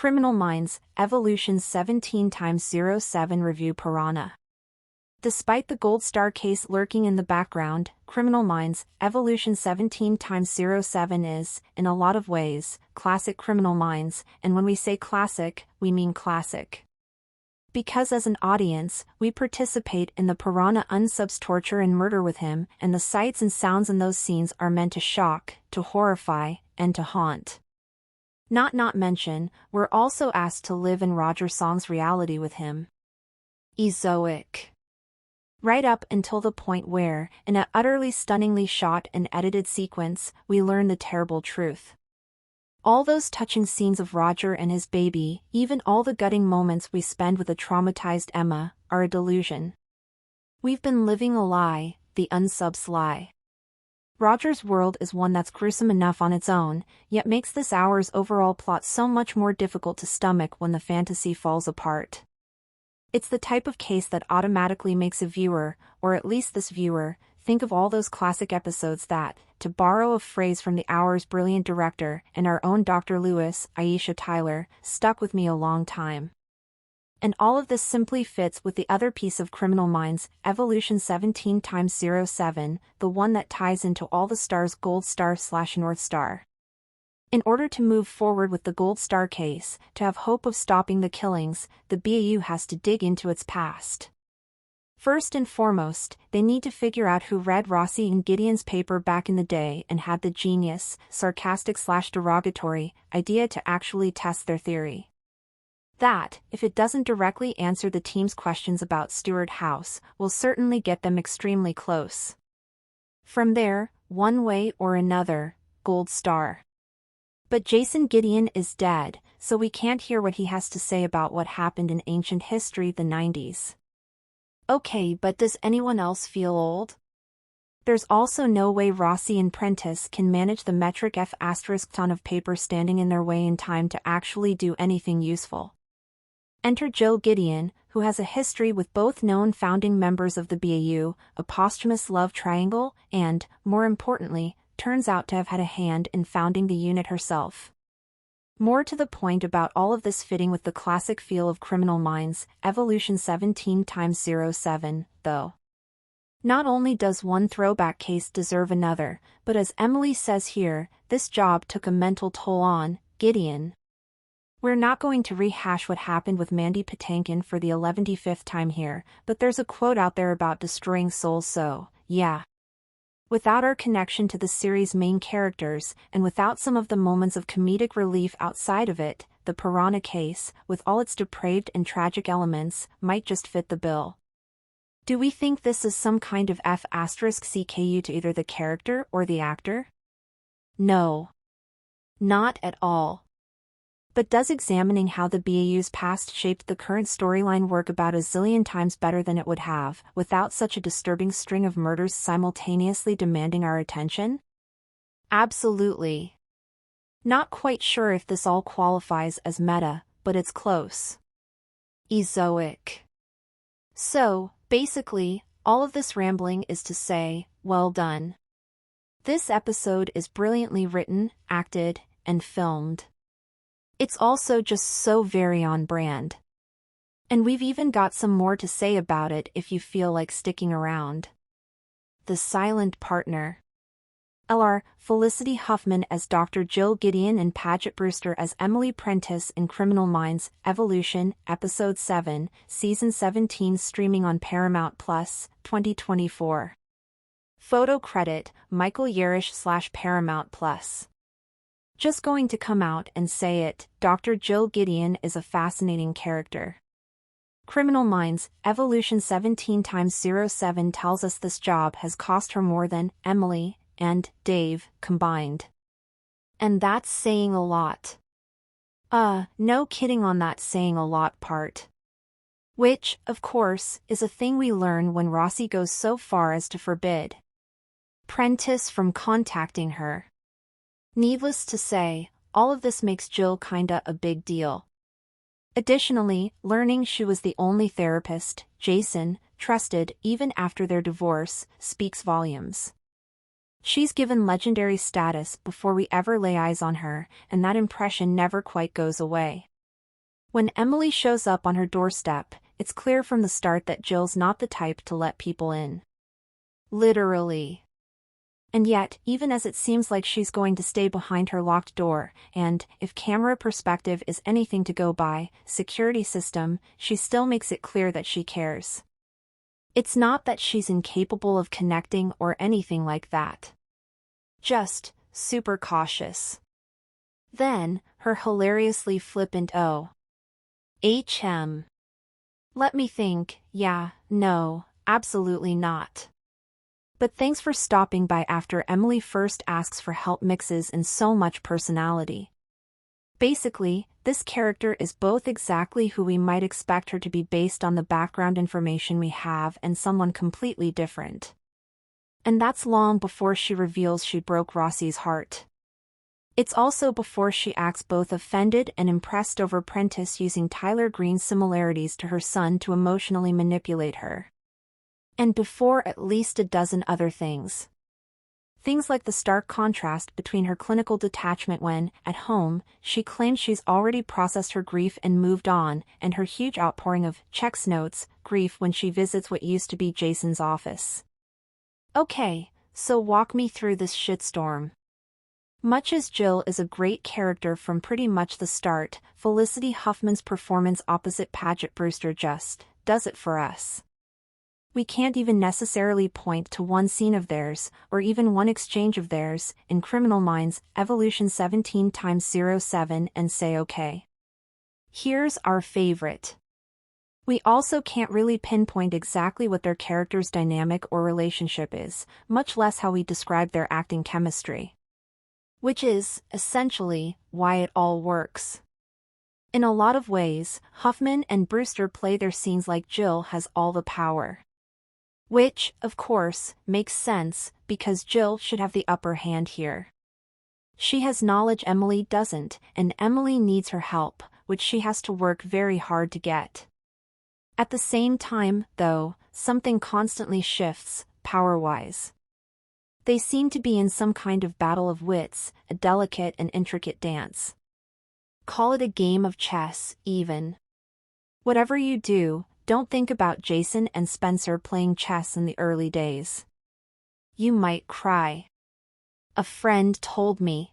Criminal Minds, Evolution 17x07 Review Piranha. Despite the Gold Star case lurking in the background, Criminal Minds, Evolution 17x07 is, in a lot of ways, classic Criminal Minds, and when we say classic, we mean classic. Because as an audience, we participate in the Piranha unsubs torture and murder with him, and the sights and sounds in those scenes are meant to shock, to horrify, and to haunt. Not mention, we're also asked to live in Roger Song's reality with him. Ezoic. Right up until the point where, in an utterly stunningly shot and edited sequence, we learn the terrible truth. All those touching scenes of Roger and his baby, even all the gutting moments we spend with a traumatized Emma, are a delusion. We've been living a lie, the unsubs lie. Roger's world is one that's gruesome enough on its own, yet makes this hour's overall plot so much more difficult to stomach when the fantasy falls apart. It's the type of case that automatically makes a viewer, or at least this viewer, think of all those classic episodes that, to borrow a phrase from the hour's brilliant director and our own Dr. Lewis, Aisha Tyler, stuck with me a long time. And all of this simply fits with the other piece of Criminal Minds, Evolution 17x07, the one that ties into all the stars Gold Star/North Star. In order to move forward with the Gold Star case, to have hope of stopping the killings, the BAU has to dig into its past. First and foremost, they need to figure out who read Rossi and Gideon's paper back in the day and had the genius, sarcastic/derogatory, idea to actually test their theory. That, if it doesn't directly answer the team's questions about Stewart House, will certainly get them extremely close. From there, one way or another, Gold Star. But Jason Gideon is dead, so we can't hear what he has to say about what happened in ancient history the 90s. Okay, but does anyone else feel old? There's also no way Rossi and Prentice can manage the metric F** ton of paper standing in their way in time to actually do anything useful. Enter Joe Gideon, who has a history with both known founding members of the BAU, a posthumous love triangle, and, more importantly, turns out to have had a hand in founding the unit herself. More to the point about all of this fitting with the classic feel of Criminal Minds, Evolution 17x07, though. Not only does one throwback case deserve another, but as Emily says here, this job took a mental toll on Gideon. We're not going to rehash what happened with Mandy Patinkin for the 11th time here, but there's a quote out there about destroying souls, so, yeah. Without our connection to the series' main characters, and without some of the moments of comedic relief outside of it, the Piranha case, with all its depraved and tragic elements, might just fit the bill. Do we think this is some kind of F***CKU to either the character or the actor? No. Not at all. But does examining how the BAU's past shaped the current storyline work about a zillion times better than it would have, without such a disturbing string of murders simultaneously demanding our attention? Absolutely. Not quite sure if this all qualifies as meta, but it's close. Ezoic. So, basically, all of this rambling is to say, well done. This episode is brilliantly written, acted, and filmed. It's also just so very on brand. And we've even got some more to say about it if you feel like sticking around. The Silent Partner. Lr. Felicity Huffman as Dr. Jill Gideon and Paget Brewster as Emily Prentice in Criminal Minds, Evolution, Episode 7, Season 17 streaming on Paramount+, 2024. Photo credit, Michael Yerish/Paramount+. Just going to come out and say it, Dr. Jill Gideon is a fascinating character. Criminal Minds, Evolution 17x07 tells us this job has cost her more than Emily and Dave combined. And that's saying a lot. No kidding on that saying a lot part. Which, of course, is a thing we learn when Rossi goes so far as to forbid Prentice from contacting her. Needless to say, all of this makes Jill kinda a big deal. Additionally, learning she was the only therapist Jason trusted even after their divorce speaks volumes. She's given legendary status before we ever lay eyes on her, and that impression never quite goes away. When Emily shows up on her doorstep, it's clear from the start that Jill's not the type to let people in. Literally. And yet, even as it seems like she's going to stay behind her locked door, and, if camera perspective is anything to go by, security system, she still makes it clear that she cares. It's not that she's incapable of connecting or anything like that. Just, super cautious. Then, her hilariously flippant "HM. Let me think, yeah, no, absolutely not. But thanks for stopping by after Emily first asks for help mixes in so much personality. Basically, this character is both exactly who we might expect her to be based on the background information we have and someone completely different. And that's long before she reveals she broke Rossi's heart. It's also before she acts both offended and impressed over Prentice using Tyler Green's similarities to her son to emotionally manipulate her. And before at least a dozen other things. Things like the stark contrast between her clinical detachment when, at home, she claims she's already processed her grief and moved on, and her huge outpouring of checks notes grief when she visits what used to be Jason's office. Okay, so walk me through this shitstorm. Much as Jill is a great character from pretty much the start, Felicity Huffman's performance opposite Paget Brewster just does it for us. We can't even necessarily point to one scene of theirs, or even one exchange of theirs, in Criminal Minds, Evolution 17x07 and say okay. Here's our favorite. We also can't really pinpoint exactly what their character's dynamic or relationship is, much less how we describe their acting chemistry. Which is, essentially, why it all works. In a lot of ways, Huffman and Brewster play their scenes like Jill has all the power. Which, of course, makes sense, because Jill should have the upper hand here. She has knowledge Emily doesn't, and Emily needs her help, which she has to work very hard to get. At the same time, though, something constantly shifts, power-wise. They seem to be in some kind of battle of wits, a delicate and intricate dance. Call it a game of chess, even. Whatever you do, don't think about Jason and Spencer playing chess in the early days. You might cry. A friend told me.